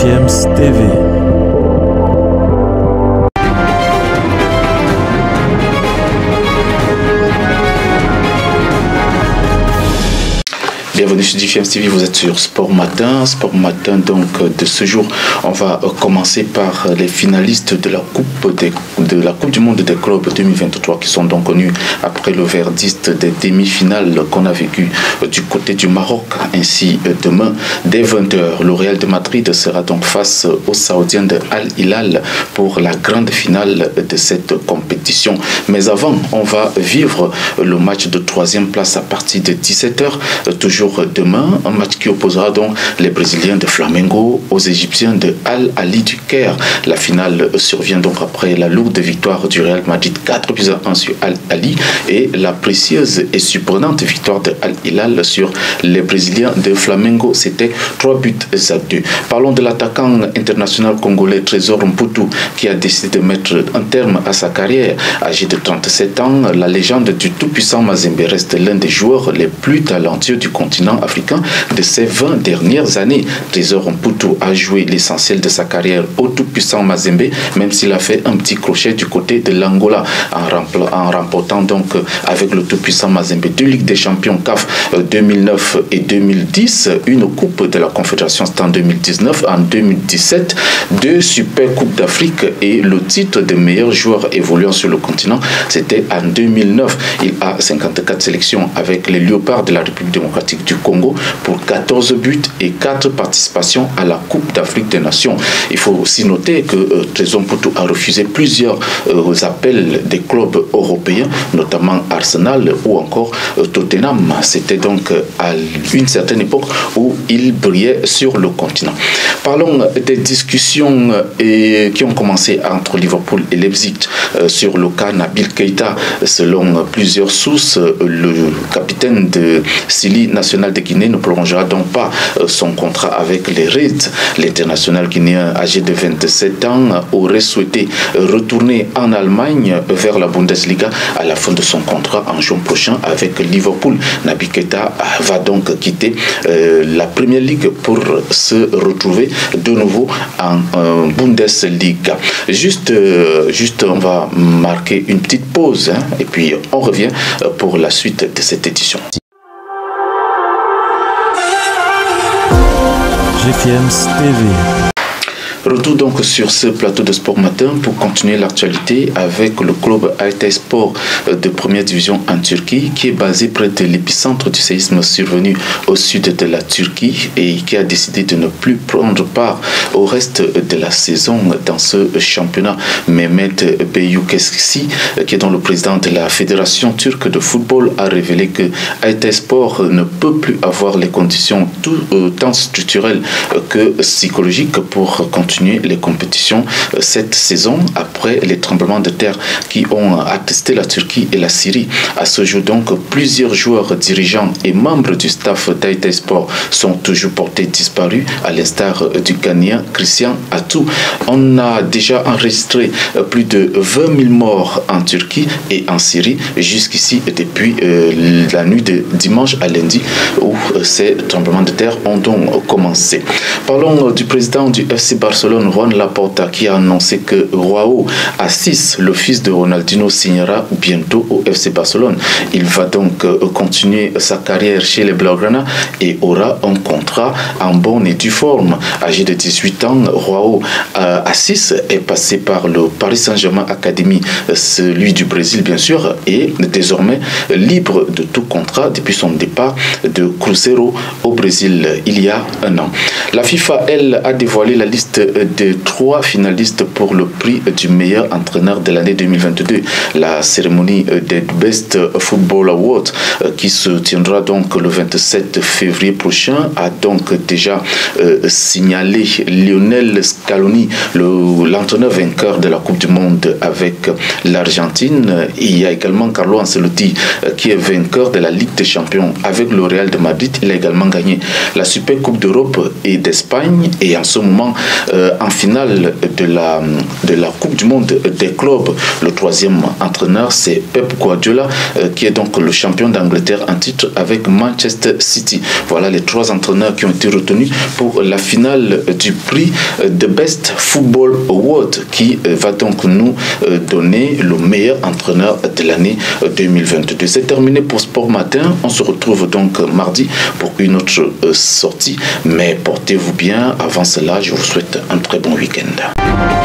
GFM's TV. Bienvenue sur GFM's TV, vous êtes sur Sport Matin. Sport Matin, donc, de ce jour, on va commencer par les finalistes de la Coupe du Monde des clubs 2023 qui sont donc connus après le verdict des demi-finales qu'on a vécu du côté du Maroc. Ainsi, demain, dès 20h, le Real de Madrid sera donc face aux Saoudiens de Al Hilal pour la grande finale de cette compétition. Mais avant, on va vivre le match de 3e place à partir de 17h, toujours demain, un match qui opposera donc les Brésiliens de Flamengo aux Égyptiens de Al Ahly du Caire. La finale survient donc après la lourde victoire du Real Madrid 4-1 sur Al Ahly et la précieuse et surprenante victoire de Al Hilal sur les Brésiliens de Flamengo. C'était 3-2. Parlons de l'attaquant international congolais Trésor Mputu qui a décidé de mettre un terme à sa carrière. Âgé de 37 ans, la légende du tout-puissant Mazembe reste l'un des joueurs les plus talentueux du continent africain de ces 20 dernières années. Trésor Mputu a joué l'essentiel de sa carrière au tout-puissant Mazembe, même s'il a fait un petit crochet du côté de l'Angola en remportant donc avec le tout-puissant Mazembe 2 Ligues des Champions CAF 2009 et 2010, une Coupe de la Confédération en 2019, en 2017, 2 Super Coupes d'Afrique et le titre de meilleur joueur évoluant sur le continent, c'était en 2009. Il a 54 sélections avec les Léopards de la République démocratique du Congo pour 14 buts et 4 participations à la Coupe d'Afrique des Nations. Il faut aussi noter que Trésor Mputu a refusé plusieurs appels des clubs européens, notamment Arsenal ou encore Tottenham. C'était donc à une certaine époque où il brillait sur le continent. Parlons des discussions qui ont commencé entre Liverpool et Leipzig sur le cas Nabil Keita. Selon plusieurs sources, le capitaine de Sili national de Guinée ne prolongera donc pas son contrat avec les Reds. L'international guinéen âgé de 27 ans aurait souhaité retourner en Allemagne vers la Bundesliga à la fin de son contrat en juin prochain avec Liverpool. Nabil Keita va donc quitter la Première Ligue pour se retrouver de nouveau en Bundesliga. Juste, on va marquer une petite pause et puis on revient pour la suite de cette édition. GFM's TV. Retour donc sur ce plateau de Sport Matin pour continuer l'actualité avec le club Hatayspor de première division en Turquie qui est basé près de l'épicentre du séisme survenu au sud de la Turquie et qui a décidé de ne plus prendre part au reste de la saison dans ce championnat. Mehmet Beyukesi, qui est donc le président de la Fédération turque de football, a révélé que Hatayspor ne peut plus avoir les conditions tant structurelles que psychologiques pour continuer les compétitions cette saison après les tremblements de terre qui ont attesté la Turquie et la Syrie. À ce jour donc, plusieurs joueurs, dirigeants et membres du staff d'Hatayspor sont toujours portés disparus, à l'instar du Ghanéen Christian Atou. On a déjà enregistré plus de 20 000 morts en Turquie et en Syrie jusqu'ici depuis la nuit de dimanche à lundi où ces tremblements de terre ont donc commencé. Parlons du président du FC Barcelone, Juan Laporta, qui a annoncé que Joao Assis, le fils de Ronaldinho, signera bientôt au FC Barcelone. Il va donc continuer sa carrière chez les Blaugrana et aura un contrat en bonne et due forme. Âgé de 18 ans, Joao Assis est passé par le Paris Saint-Germain Academy, celui du Brésil bien sûr, et désormais libre de tout contrat depuis son départ de Cruzeiro au Brésil il y a un an. La FIFA, elle, a dévoilé la liste de 3 finalistes pour le prix du meilleur entraîneur de l'année 2022. La cérémonie des Best Football Awards qui se tiendra donc le 27 février prochain a donc déjà signalé Lionel Scaloni, l'entraîneur vainqueur de la Coupe du Monde avec l'Argentine. Il y a également Carlo Ancelotti qui est vainqueur de la Ligue des Champions avec le Real de Madrid. Il a également gagné la Super Coupe d'Europe et d'Espagne et en ce moment en finale de la Coupe du Monde des clubs. Le troisième entraîneur, c'est Pep Guardiola, qui est donc le champion d'Angleterre en titre avec Manchester City. Voilà les 3 entraîneurs qui ont été retenus pour la finale du prix de Best Football Award, qui va donc nous donner le meilleur entraîneur de l'année 2022. C'est terminé pour Sport Matin. On se retrouve donc mardi pour une autre sortie. Mais portez-vous bien. Avant cela, je vous souhaite un très bon week-end.